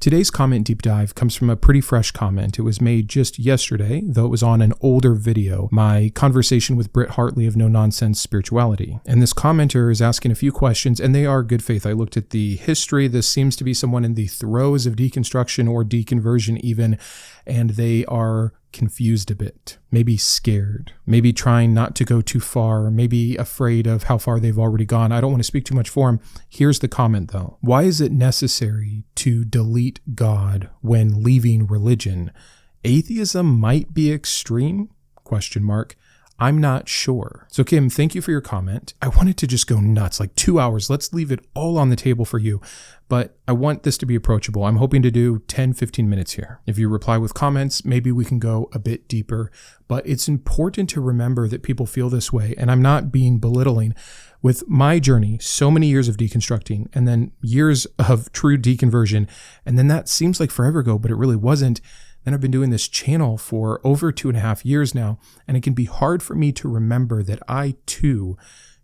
Today's comment deep dive comes from a pretty fresh comment. It was made just yesterday, though it was on an older video, my conversation with Britt Hartley of No Nonsense Spirituality. And this commenter is asking a few questions, and they are good faith. I looked at the history. This seems to be someone in the throes of deconstruction or deconversion even, and they are confused a bit, maybe scared, maybe trying not to go too far, maybe afraid of how far they've already gone. I don't want to speak too much for him. Here's the comment though. Why is it necessary to delete God when leaving religion? Atheism might be extreme? ? I'm not sure. So Kim, thank you for your comment. I wanted to just go nuts, like 2 hours. Let's leave it all on the table for you. But I want this to be approachable. I'm hoping to do 10, 15 minutes here. If you reply with comments, maybe we can go a bit deeper. But it's important to remember that people feel this way. And I'm not being belittling. With my journey, so many years of deconstructing and then years of true deconversion. And then that seems like forever ago, but it really wasn't. And I've been doing this channel for over 2.5 years now, and it can be hard for me to remember that I too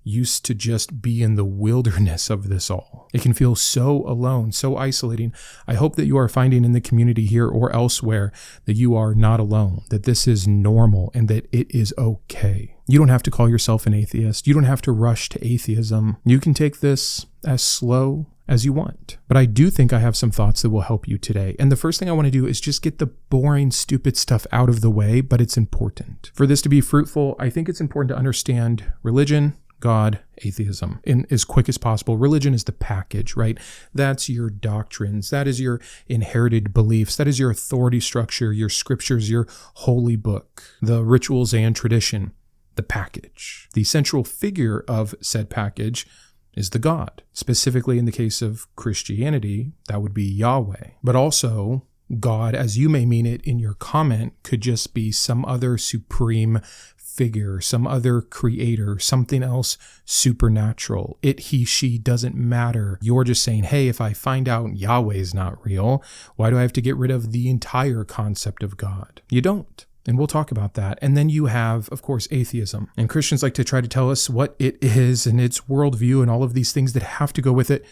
used to just be in the wilderness of this all. It can feel so alone, so isolating. I hope that you are finding in the community here or elsewhere that you are not alone, that this is normal and that it is okay. You don't have to call yourself an atheist. You don't have to rush to atheism. You can take this as slow as you want. But I do think I have some thoughts that will help you today. And the first thing I want to do is just get the boring, stupid stuff out of the way, but it's important. For this to be fruitful, I think it's important to understand religion, God, atheism in as quick as possible. Religion is the package, right? That's your doctrines. That is your inherited beliefs. That is your authority structure, your scriptures, your holy book, the rituals and tradition, the package. The central figure of said package is the God. Specifically in the case of Christianity, that would be Yahweh. But also, God, as you may mean it in your comment, could just be some other supreme figure, some other creator, something else supernatural. It, he, she doesn't matter. You're just saying, hey, if I find out Yahweh is not real, why do I have to get rid of the entire concept of God? You don't. And we'll talk about that. And then you have, of course, atheism. And Christians like to try to tell us what it is and its worldview and all of these things that have to go with it.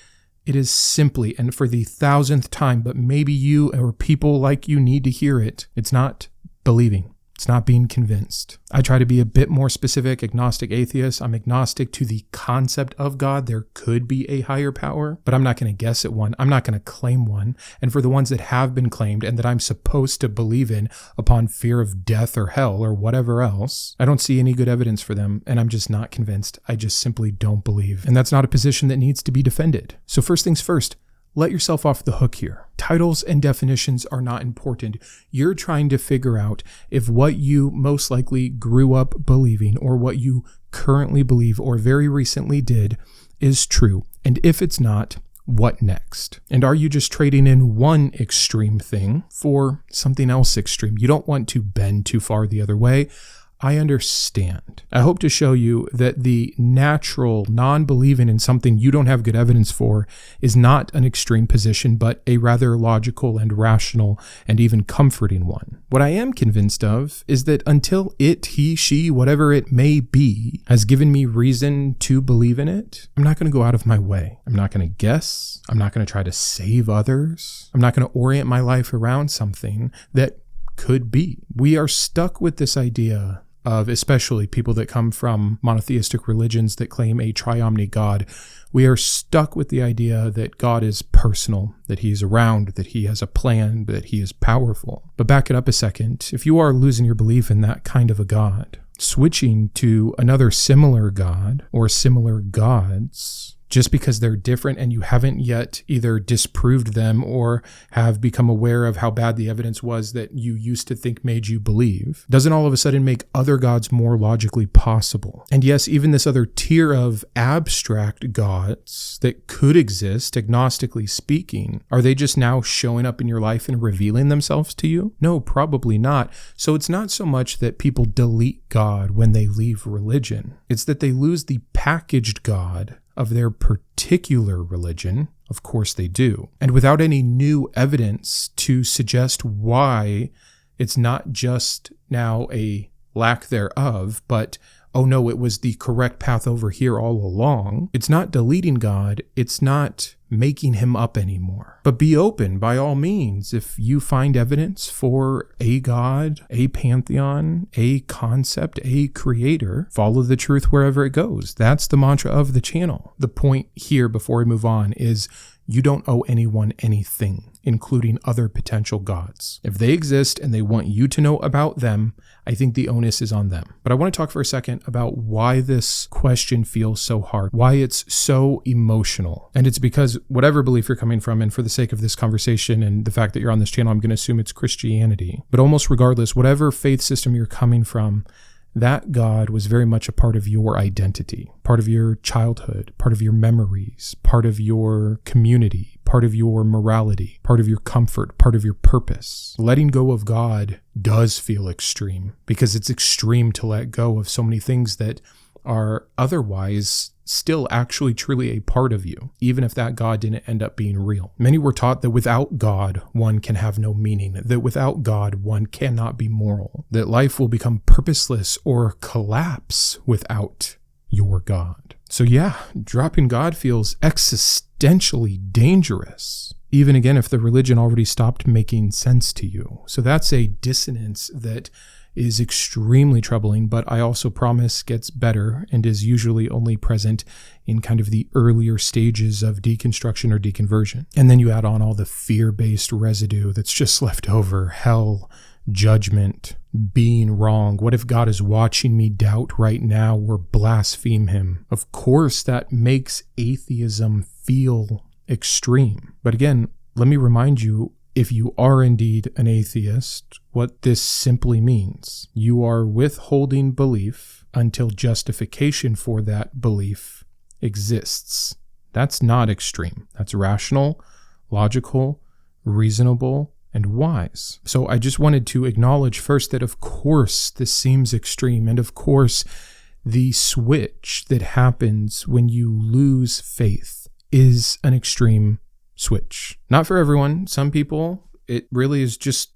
It is simply, and for the 1000th time, but maybe you or people like you need to hear it, it's not believing. It's not being convinced. I try to be a bit more specific, agnostic atheist. I'm agnostic to the concept of God. There could be a higher power, but I'm not going to guess at one. I'm not going to claim one. And for the ones that have been claimed and that I'm supposed to believe in upon fear of death or hell or whatever else, I don't see any good evidence for them, and I'm just not convinced. I just simply don't believe. And that's not a position that needs to be defended. So first things first, let yourself off the hook here. Titles and definitions are not important. You're trying to figure out if what you most likely grew up believing or what you currently believe or very recently did is true. And if it's not, what next? And are you just trading in one extreme thing for something else extreme? You don't want to bend too far the other way. I understand. I hope to show you that the natural non-believing in something you don't have good evidence for is not an extreme position, but a rather logical and rational and even comforting one. What I am convinced of is that until it, he, she, whatever it may be, has given me reason to believe in it, I'm not going to go out of my way. I'm not going to guess. I'm not going to try to save others. I'm not going to orient my life around something that could be. We are stuck with this idea of, especially people that come from monotheistic religions that claim a triomni God, we are stuck with the idea that God is personal, that he's around, that he has a plan, that he is powerful. But back it up a second. If you are losing your belief in that kind of a God, switching to another similar God or similar gods, just because they're different and you haven't yet either disproved them or have become aware of how bad the evidence was that you used to think made you believe, doesn't all of a sudden make other gods more logically possible. And yes, even this other tier of abstract gods that could exist, agnostically speaking, are they just now showing up in your life and revealing themselves to you? No, probably not. So it's not so much that people delete God when they leave religion. It's that they lose the packaged God of their particular religion. Of course they do. And without any new evidence to suggest why it's not just now a lack thereof, but, oh no, it was the correct path over here all along. It's not deleting God. It's not making him up anymore. But be open, by all means, if you find evidence for a God, a pantheon, a concept, a creator, follow the truth wherever it goes. That's the mantra of the channel. The point here, before we move on, is you don't owe anyone anything, including other potential gods. If they exist and they want you to know about them, I think the onus is on them. But I want to talk for a second about why this question feels so hard, why it's so emotional. And it's because whatever belief you're coming from, and for the sake of this conversation and the fact that you're on this channel, I'm going to assume it's Christianity. But almost regardless, whatever faith system you're coming from, that God was very much a part of your identity, part of your childhood, part of your memories, part of your community, part of your morality, part of your comfort, part of your purpose. Letting go of God does feel extreme because it's extreme to let go of so many things that are otherwise still actually truly a part of you, even if that God didn't end up being real. Many were taught that without God, one can have no meaning, that without God, one cannot be moral, that life will become purposeless or collapse without your God. So yeah, dropping God feels existentially dangerous, even again if the religion already stopped making sense to you. So that's a dissonance that is extremely troubling, but I also promise gets better and is usually only present in kind of the earlier stages of deconstruction or deconversion. And then you add on all the fear-based residue that's just left over, hell, judgment, being wrong. What if God is watching me doubt right now or blaspheme him? Of course, that makes atheism feel extreme. But again, let me remind you, if you are indeed an atheist, what this simply means. You are withholding belief until justification for that belief exists. That's not extreme. That's rational, logical, reasonable, and wise. So I just wanted to acknowledge first that of course this seems extreme, and of course the switch that happens when you lose faith is an extreme switch. Not for everyone. Some people, it really is just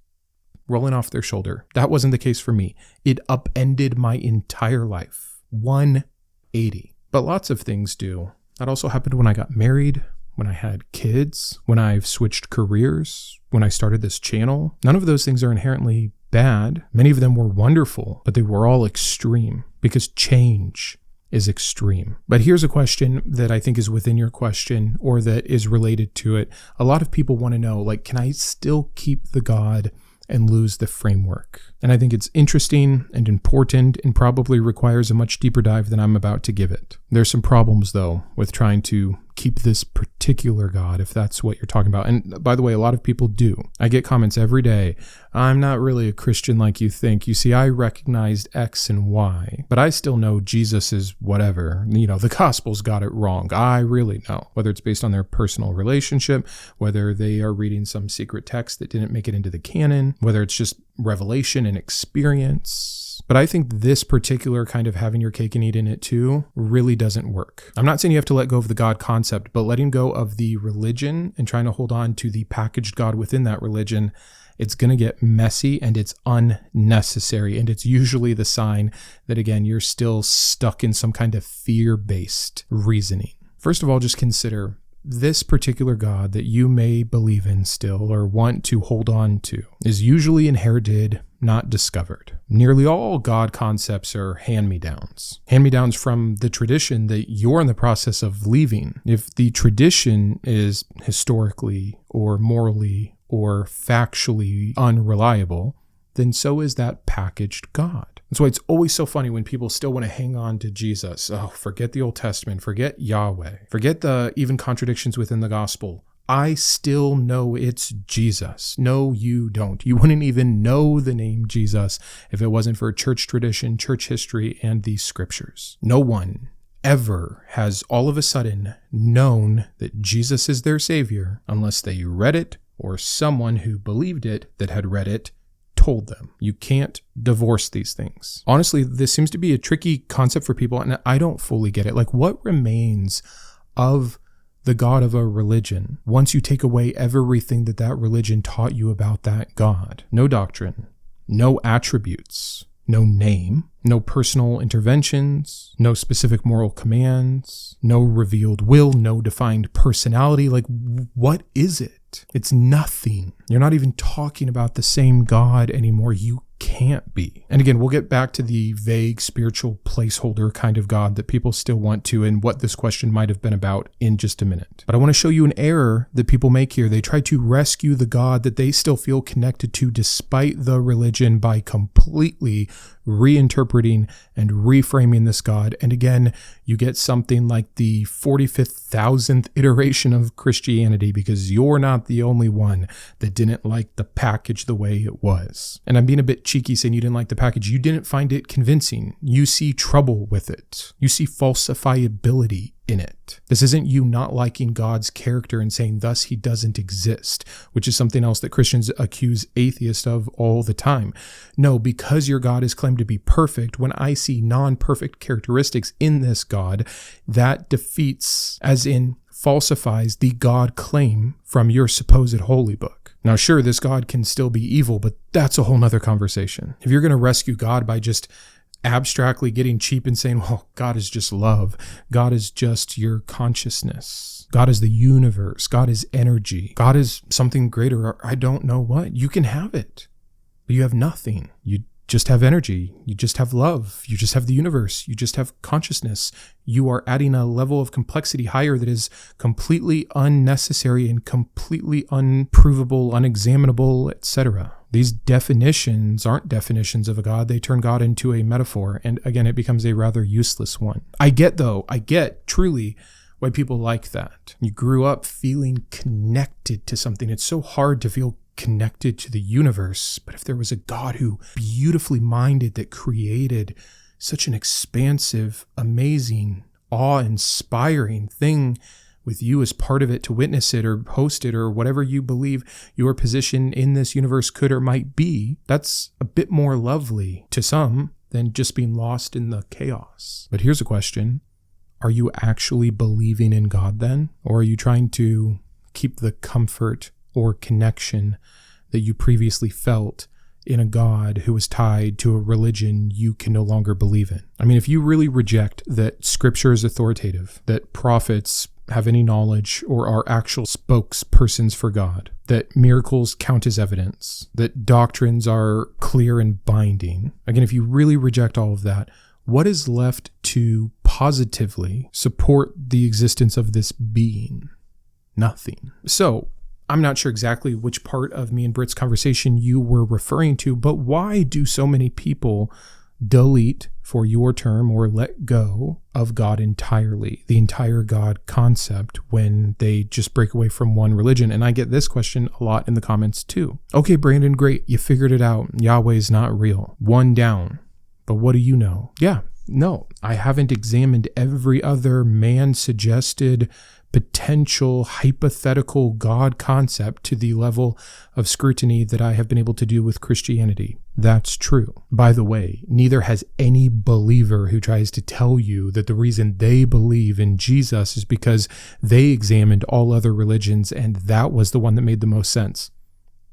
rolling off their shoulder. That wasn't the case for me. It upended my entire life. 180. But lots of things do. That also happened when I got married, when I had kids, when I've switched careers, when I started this channel. None of those things are inherently bad. Many of them were wonderful, but they were all extreme because change is extreme. But here's a question that I think is within your question or that is related to it. A lot of people want to know, like, can I still keep the God and lose the framework? And I think it's interesting and important and probably requires a much deeper dive than I'm about to give it. There's some problems, though, with trying to keep this particular God, if that's what you're talking about. And by the way, a lot of people do. I get comments every day. I'm not really a Christian like you think. You see, I recognized X and Y, but I still know Jesus is whatever. You know, the Gospels got it wrong. I really know. Whether it's based on their personal relationship, whether they are reading some secret text that didn't make it into the canon, whether it's just revelation and experience. But I think this particular kind of having your cake and eating it too really doesn't work. I'm not saying you have to let go of the God concept, but letting go of the religion and trying to hold on to the packaged God within that religion, it's going to get messy and it's unnecessary. And it's usually the sign that, again, you're still stuck in some kind of fear-based reasoning. First of all, just consider this particular God that you may believe in still or want to hold on to is usually inherited, not discovered. Nearly all God concepts are hand-me-downs. Hand-me-downs from the tradition that you're in the process of leaving. If the tradition is historically or morally or factually unreliable, then so is that packaged God. That's why it's always so funny when people still want to hang on to Jesus. Oh, forget the Old Testament, forget Yahweh, forget the even contradictions within the gospel. I still know it's Jesus. No, you don't. You wouldn't even know the name Jesus if it wasn't for church tradition, church history, and the scriptures. No one ever has all of a sudden known that Jesus is their savior unless they read it or someone who believed it that had read it told them. You can't divorce these things. Honestly, this seems to be a tricky concept for people, and I don't fully get it. Like, what remains of the God of a religion once you take away everything that that religion taught you about that God? No doctrine, no attributes, no name, no personal interventions, no specific moral commands, no revealed will, no defined personality. Like, what is it? It's nothing. You're not even talking about the same God anymore. You can't be. And again, we'll get back to the vague spiritual placeholder kind of God that people still want to, and what this question might have been about in just a minute. But I want to show you an error that people make here. They try to rescue the God that they still feel connected to despite the religion by completely reinterpreting and reframing this God. And again, you get something like the 45,000th iteration of Christianity, because you're not the only one that didn't like the package the way it was. And I'm being a bit cheeky saying you didn't like the package. You didn't find it convincing. You see trouble with it. You see falsifiability in it. This isn't you not liking God's character and saying thus he doesn't exist, which is something else that Christians accuse atheists of all the time. No, because your God is claimed to be perfect, when I see non-perfect characteristics in this God, that defeats, as in falsifies, the God claim from your supposed holy book. Now, sure, this God can still be evil, but that's a whole nother conversation. If you're going to rescue God by just abstractly getting cheap and saying, well, God is just love. God is just your consciousness. God is the universe. God is energy. God is something greater. Or I don't know what. You can have it, but you have nothing. You just have energy. You just have love. You just have the universe. You just have consciousness. You are adding a level of complexity higher that is completely unnecessary and completely unprovable, unexaminable, etc. These definitions aren't definitions of a God. They turn God into a metaphor. And again, it becomes a rather useless one. I get truly why people like that. You grew up feeling connected to something. It's so hard to feel connected to the universe. But if there was a God who beautifully minded, that created such an expansive, amazing, awe-inspiring thing with you as part of it, to witness it or host it or whatever you believe your position in this universe could or might be, that's a bit more lovely to some than just being lost in the chaos. But here's a question. Are you actually believing in God then? Or are you trying to keep the comfort or connection that you previously felt in a God who is tied to a religion you can no longer believe in? I mean, if you really reject that scripture is authoritative, that prophets have any knowledge or are actual spokespersons for God, that miracles count as evidence, that doctrines are clear and binding, again, if you really reject all of that, what is left to positively support the existence of this being? Nothing. So, I'm not sure exactly which part of me and Britt's conversation you were referring to, but why do so many people delete, for your term, or let go of God entirely, the entire God concept, when they just break away from one religion? And I get this question a lot in the comments too. Okay, Brandon, great. You figured it out. Yahweh's not real. One down. But what do you know? Yeah, no, I haven't examined every other man-suggested potential hypothetical God concept to the level of scrutiny that I have been able to do with Christianity. That's true. By the way, neither has any believer who tries to tell you that the reason they believe in Jesus is because they examined all other religions and that was the one that made the most sense.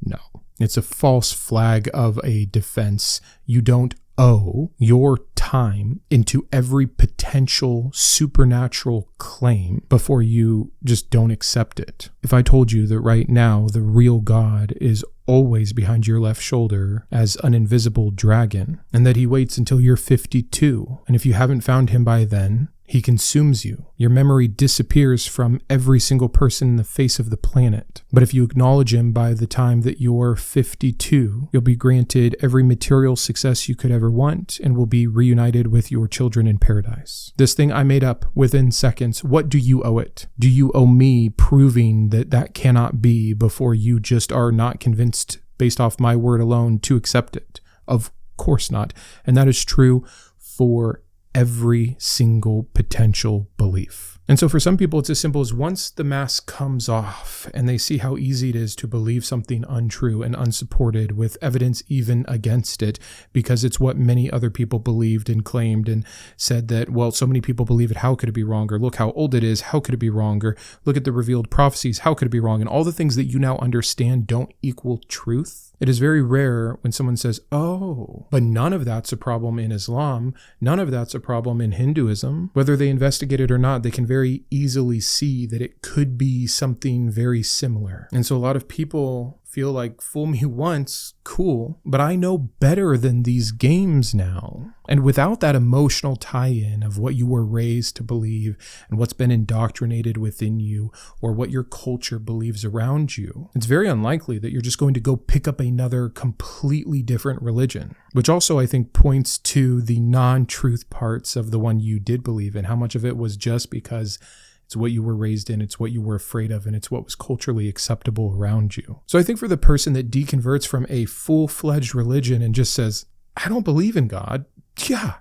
No, it's a false flag of a defense. You don't owe your time into every potential supernatural claim before you just don't accept it. If I told you that right now the real God is always behind your left shoulder as an invisible dragon, and that he waits until you're 52, and if you haven't found him by then, he consumes you. Your memory disappears from every single person in the face of the planet. But if you acknowledge him by the time that you're 52, you'll be granted every material success you could ever want and will be reunited with your children in paradise. This thing I made up within seconds, what do you owe it? Do you owe me proving that that cannot be before you just are not convinced based off my word alone to accept it? Of course not. And that is true for every single potential belief. And so for some people, it's as simple as once the mask comes off and they see how easy it is to believe something untrue and unsupported with evidence even against it, because it's what many other people believed and claimed and said that, well, so many people believe it, how could it be wrong? Or look how old it is, how could it be wrong? Or look at the revealed prophecies, how could it be wrong? And all the things that you now understand don't equal truth. It is very rare when someone says, oh, but none of that's a problem in Islam. None of that's a problem in Hinduism. Whether they investigate it or not, they can very easily see that it could be something very similar. And so a lot of people feel like, fool me once, cool, but I know better than these games now. And without that emotional tie-in of what you were raised to believe and what's been indoctrinated within you or what your culture believes around you, it's very unlikely that you're just going to go pick up another completely different religion, which also I think points to the non-truth parts of the one you did believe in, how much of it was just because it's what you were raised in, it's what you were afraid of, and it's what was culturally acceptable around you. So I think for the person that deconverts from a full-fledged religion and just says, I don't believe in God, yeah,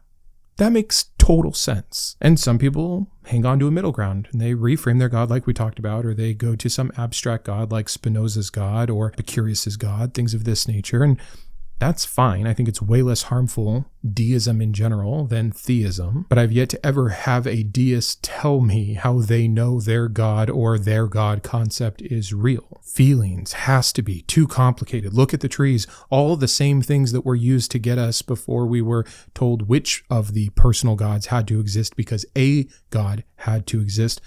that makes total sense. And some people hang on to a middle ground and they reframe their God like we talked about, or they go to some abstract God like Spinoza's God or Epicurus's God, things of this nature. And that's fine. I think it's way less harmful, deism in general, than theism. But I've yet to ever have a deist tell me how they know their God or their God concept is real. Feelings has to be too complicated. Look at the trees. All the same things that were used to get us before we were told which of the personal gods had to exist because a God had to exist.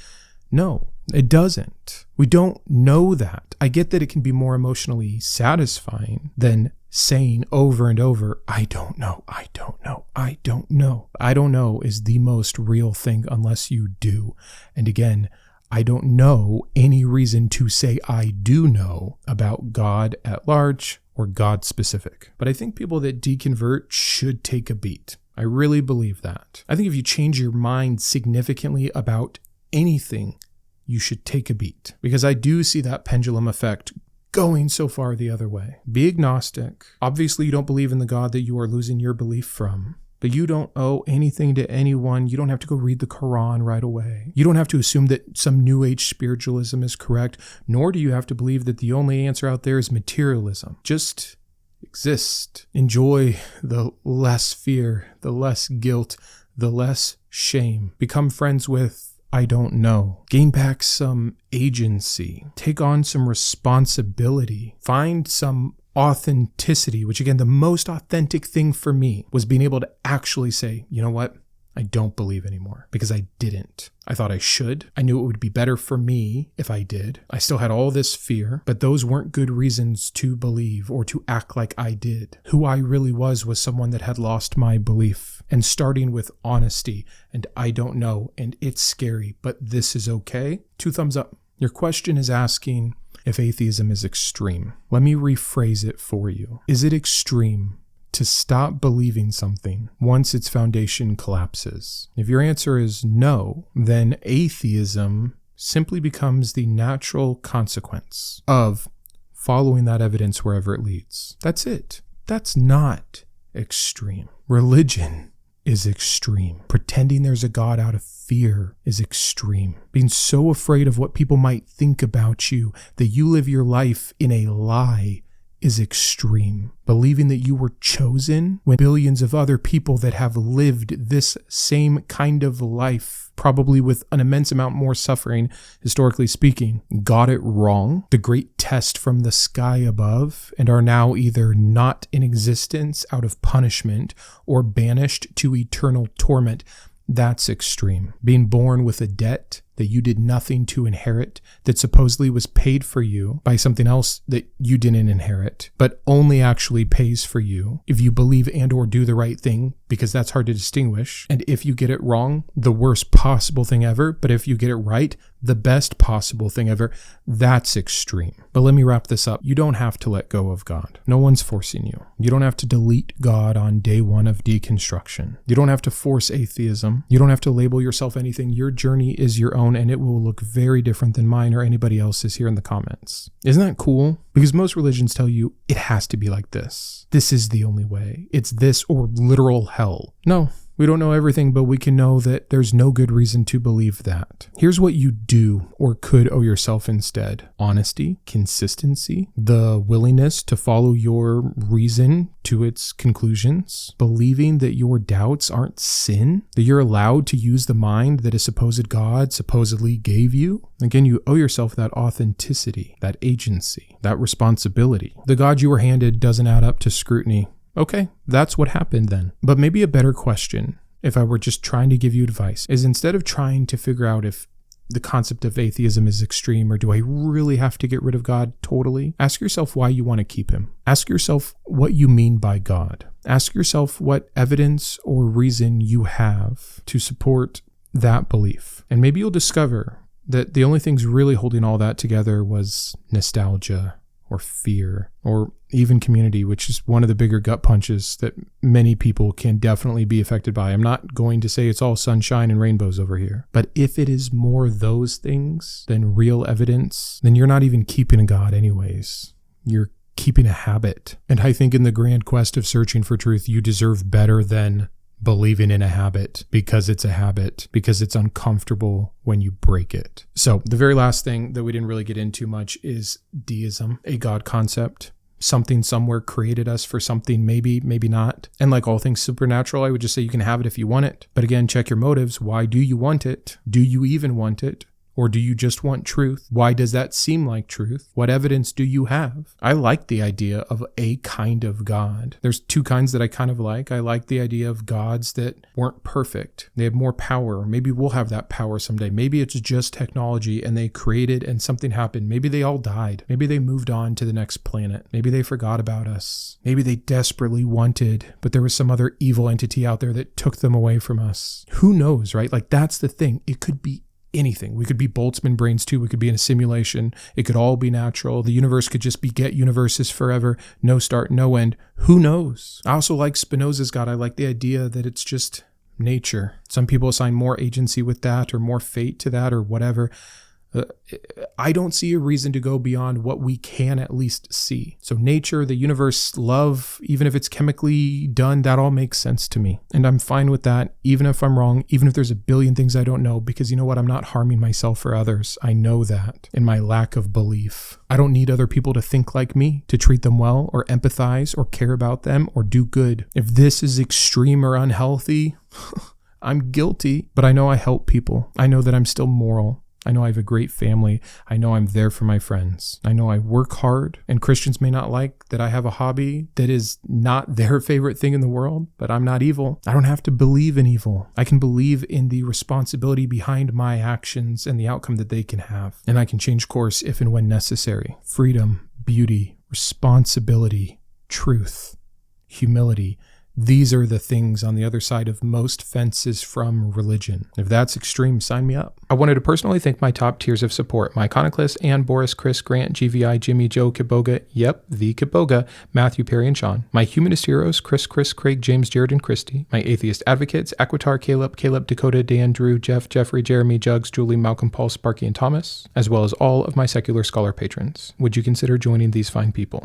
No, it doesn't. We don't know that. I get that it can be more emotionally satisfying than saying over and over, I don't know, I don't know, I don't know. I don't know is the most real thing unless you do. And again, I don't know any reason to say I do know about God at large or God specific. But I think people that deconvert should take a beat. I really believe that. I think if you change your mind significantly about anything, you should take a beat, because I do see that pendulum effect going so far the other way. Be agnostic. Obviously, you don't believe in the God that you are losing your belief from, but you don't owe anything to anyone. You don't have to go read the Quran right away. You don't have to assume that some New Age spiritualism is correct, nor do you have to believe that the only answer out there is materialism. Just exist. Enjoy the less fear, the less guilt, the less shame. Become friends with I don't know. Gain back some agency. Take on some responsibility. Find some authenticity, which again, the most authentic thing for me was being able to actually say, you know what? I don't believe anymore because I didn't. I thought I should. I knew it would be better for me if I did. I still had all this fear, but those weren't good reasons to believe or to act like I did. Who I really was someone that had lost my belief. And starting with honesty and I don't know and it's scary, but this is okay. 2 thumbs up. Your question is asking if atheism is extreme. Let me rephrase it for you. Is it extreme to stop believing something once its foundation collapses? If your answer is no, then atheism simply becomes the natural consequence of following that evidence wherever it leads. That's it. That's not extreme. Religion is extreme. Pretending there's a God out of fear is extreme. Being so afraid of what people might think about you that you live your life in a lie is extreme. Believing that you were chosen when billions of other people that have lived this same kind of life, probably with an immense amount more suffering, historically speaking, got it wrong, the great test from the sky above, and are now either not in existence out of punishment or banished to eternal torment. That's extreme. Being born with a debt that you did nothing to inherit, that supposedly was paid for you by something else that you didn't inherit, but only actually pays for you if you believe and or do the right thing, because that's hard to distinguish. And if you get it wrong, the worst possible thing ever, but if you get it right, the best possible thing ever. That's extreme. But let me wrap this up. You don't have to let go of God. No one's forcing you. You don't have to delete God on day 1 of deconstruction. You don't have to force atheism. You don't have to label yourself anything. Your journey is your own, and it will look very different than mine or anybody else's here in the comments. Isn't that cool? Because most religions tell you it has to be like this. This is the only way. It's this or literal hell. No, We don't know everything, but we can know that there's no good reason to believe that. Here's what you do or could owe yourself instead. Honesty, consistency, the willingness to follow your reason to its conclusions, believing that your doubts aren't sin, that you're allowed to use the mind that a supposed God supposedly gave you. Again, you owe yourself that authenticity, that agency, that responsibility. The God you were handed doesn't add up to scrutiny. Okay, that's what happened then. But maybe a better question, if I were just trying to give you advice, is instead of trying to figure out if the concept of atheism is extreme or do I really have to get rid of God totally, ask yourself why you want to keep him. Ask yourself what you mean by God. Ask yourself what evidence or reason you have to support that belief. And maybe you'll discover that the only things really holding all that together was nostalgia or fear, or even community, which is one of the bigger gut punches that many people can definitely be affected by. I'm not going to say it's all sunshine and rainbows over here, but if it is more those things than real evidence, then you're not even keeping a God anyways. You're keeping a habit. And I think in the grand quest of searching for truth, you deserve better than believing in a habit because it's a habit, because it's uncomfortable when you break it. So the very last thing that we didn't really get into much is deism, a God concept. Something somewhere created us for something, maybe not. And like all things supernatural, I would just say you can have it if you want it. But again, check your motives. Why do you want it? Do you even want it? Or do you just want truth? Why does that seem like truth? What evidence do you have? I like the idea of a kind of God. There's two kinds that I kind of like. I like the idea of gods that weren't perfect. They have more power. Maybe we'll have that power someday. Maybe it's just technology and they created and something happened. Maybe they all died. Maybe they moved on to the next planet. Maybe they forgot about us. Maybe they desperately wanted, but there was some other evil entity out there that took them away from us. Who knows, right? Like that's the thing. It could be anything. We could be Boltzmann brains too. We could be in a simulation. It could all be natural. The universe could just beget universes forever. No start, no end. Who knows? I also like Spinoza's God. I like the idea that it's just nature. Some people assign more agency with that or more fate to that or whatever. I don't see a reason to go beyond what we can at least see. So nature, the universe, love, even if it's chemically done, that all makes sense to me. And I'm fine with that, even if I'm wrong, even if there's a billion things I don't know, because you know what? I'm not harming myself or others. I know that in my lack of belief. I don't need other people to think like me, to treat them well or empathize or care about them or do good. If this is extreme or unhealthy, I'm guilty, but I know I help people. I know that I'm still moral. I know I have a great family. I know I'm there for my friends. I know I work hard, and Christians may not like that I have a hobby that is not their favorite thing in the world, but I'm not evil. I don't have to believe in evil. I can believe in the responsibility behind my actions and the outcome that they can have. And I can change course if and when necessary. Freedom, beauty, responsibility, truth, humility. These are the things on the other side of most fences from religion. If that's extreme, sign me up. I wanted to personally thank my top tiers of support, my Iconoclast, Ann, Boris, Chris, Grant, GVI, Jimmy, Joe, Kitboga, yep, the Kitboga, Matthew, Perry, and Shawn. My Humanist heroes, Chris, Craig, James, Jarrod, and Kristi. My Atheist advocates, Aquitar, Caleb, Dakota, Dan, Drew, Jeff, Jeffrey, Jeremy, Jugs, Julie, Malcom, Paul, Sparky, and Thomas, as well as all of my secular scholar patrons. Would you consider joining these fine people?